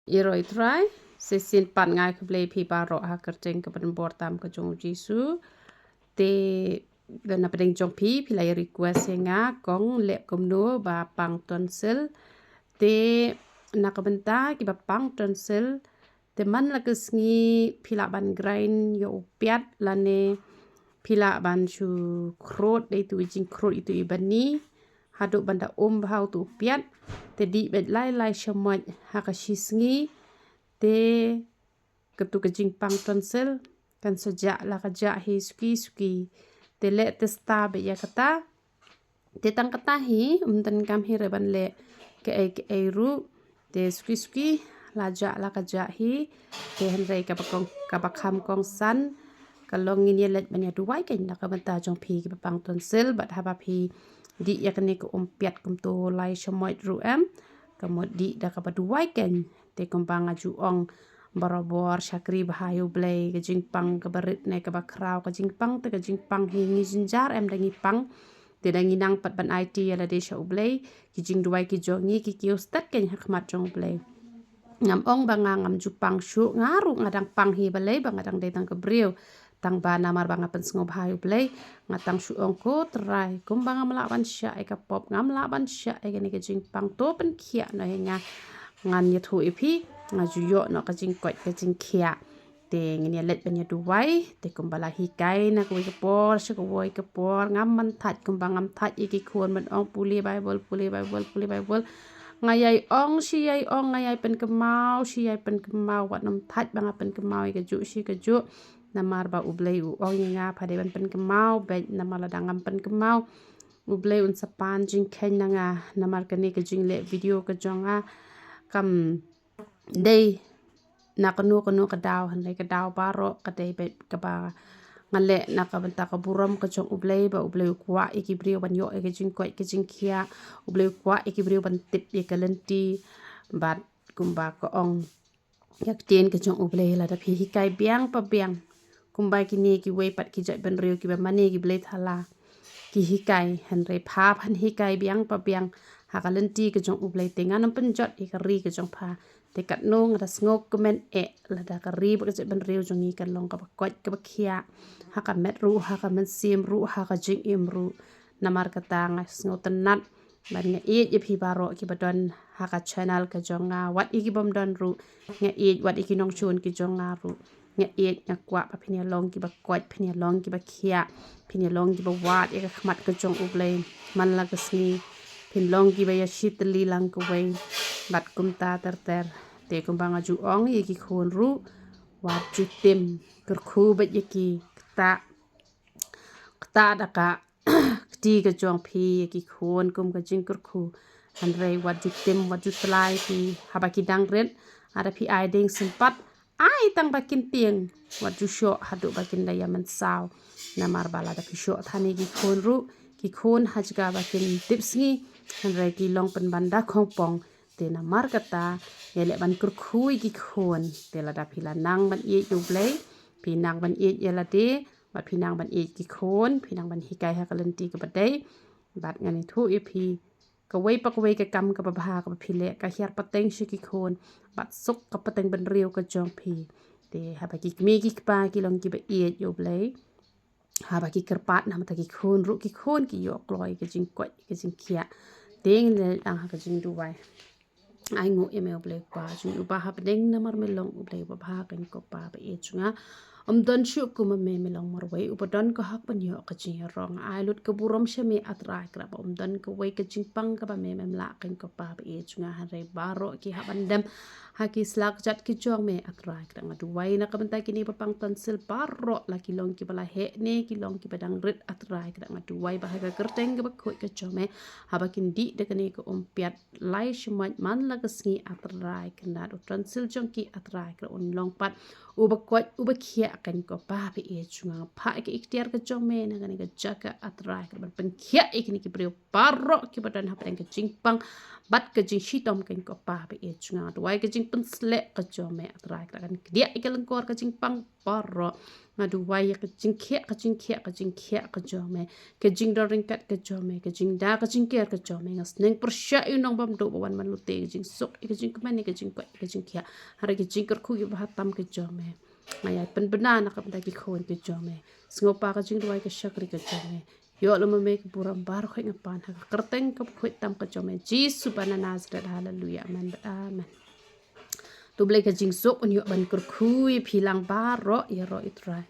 Iroi try sesin pan ngai ke play pi baro ha kerjeng ke pen tam ke jong jisu te dan apa deng jong pi pilai request nga kong lep kom no ba pang tonsil te nak benta ki ba pang tonsil te man la kesngi pila ban grain yo piat lane pila ban su krot de tu jing krot itu ibani haduk banda bhau tu piat te di bet lai lai shamoy hakashisngi te ketu kejing pang tonsel kan sejak la kerja hi suki te le te sta be ya kata te tang kata hi umtan kam hi reban le ke ru te suki la kerja hi te henrei ka bakam kong san kalong ini let banya duwai kan nak benta jong pi ki pang tonsel bat haba pi di ya kene ko umpiat kum to lai shamoy ru kamot di da ka duwai kan te kumpang aju ong barabor syakri bahayu blay ke jingpang ke berit ne ke bakrau ke jingpang te ke jingpang hingi jinjar dangi pang te dangi nang pat ban IT ala desha ublay ki jing duwai ki jongi ki kiostat ken hakmat jong blay ngam ong banga ngam jupang syu ngaru ngadang pang hi balay bang ngadang detang ke brio tang ba namar banga pensngo bahayu blay ngatang syu ong ko trai kumbang melawan sya eka pop ngam laban sya eka ne ke jingpang to pen kia no nga ngan ya thu ipi ngaju yo no ka jing kwat ka jing khia te ngini let banya duwai te kumbala hi kai na ko ke por se ko woi ke por ngam man that kumbang ngam that iki khon man ong puli bible ngayai ong si yai ong ngayai pen kemau si yai pen kemau wat nom that bang pen kemau ke ju si ke ju namar ba ublei u ong nga phade ban pen kemau be namala dangam pen kemau ublei un sapan jing khen nga namar kene ke jing le video ke jonga kam đây nakanu ka daw han ka daw baro ka day bet ka ba ngale nakabenta ka buram ka jong ublay kwa ikibrio ban yo ke jing ko ke jing khia ublay kwa ikibrio ban tip ye kalenti bat kumba ko ong yak ten ke jong ublay la da phi hikai biang pa biang kumba kini ki we pat ki jai ban rio ki ba mane ki blay thala ki hikai han re pha han hikai biang pa biang hakalenti ke jong ublay tengan penjot ikari ke jong pha te kat nong ras ngok kemen la da ka ri ba ban riu jongi kan long ka kwat ka khia ha ka met ru ha ka men sim ru ha ka jing im ru namar ka tang ngo tenat ban nge e ye phi baro ki badon ha ka channel ka jonga wat iki bom don ru nge e wat iki nong chun ki jonga ru nge e nya kwa pa phinia long ki ba kwat phinia long ki ba khia phinia long ki ba wat e ka khmat ka jong ublay man la ka sni phin long ki ba ya shitli lang ko wei bat kum ta ter te kumbang aju ong ye ki khon ru wat ju tim ker khu bet ye ki ta daka ti ka jong phi ye ki khon kum ka jing ker khu han rei wat ju tim wat ju tlai pi haba ki dang ret ada phi ai ding sempat ai tang bakin tieng wat ju sho hadu bakin daya men saw namar bala da phi sho thani ki khon ru ki khon hajga bakin tipsngi han rei ki long pen banda khong pong te na mar kata yele ban kur khui ki khon te la da phila nang ban e yu blai pi nang ban e yela de bat pi nang ban e ki khon pi nang ban hikai ha kalenti ka badai bat ngani thu e pi ka wei pa ka wei ka kam ka ba bha ka phile ka hiar pateng shi ki khon bat suk ka pateng ban riu ka jong pi te ha ba ki mi ki pa ki long ki ba e yu blai ha ba ki kerpat na mata ki khon ru ki khon ki yo kloi ka jing kwai ka jing khia teng le ang ha ka jing duwai ai ngộ email blay qua chúng uba hap ding namar melong ublay ba kan ko pa ba e chunga don shu kuma me melong mar wei upadon ko hak pan yo ka chi rong ai lut ka burom shame atrai kra ba don ko wei ka jing pang ka ba me la kan ko pa ba e chunga ha re baro ki habandam ha ki slak jat ki chong me atrai kra ngadu wai na ka banta kini pa pang tonsil baro la ki long ki bala he ne ki long ki badang rit atrai kra ngadu wai ba ka kerteng ka ba khoi ka chome ha ba kin di de kani ko piat lai shmat man la ka sngi atrai kna do tonsil jong ki atrai kra un long pat uba kwat uba khia akan ko pa pi e chunga pa ke ikhtiar ke jome na kan ke jaga atrai ke pengkia ikni ke brio paro ke badan hapen ke jingpang bat ke jing shitom kan ko pa pi e chunga duai ke jing pensle ke jome atrai kan dia ke lengkor ke jingpang paro ngadu wai ke jingkia ke jome ke jing doringkat ke jome ke jing da ke jingkia ke jome ngas neng persya unong bam do wan man lute ke jing sok ke jing kemani ke jing kwat ke jing kia hari ke jing ku ke bahatam ke jome maya pen benar nak benda ki khon ke jome sngopa ka jing duai ke syakri ke jome yo lo me ke buram bar khoi ngapan ha kerteng ke khoi tam ke jome jisu bana nazret haleluya amen amen tu blai ke jing sok un yo ban kur khu philang bar ro ya ro itrai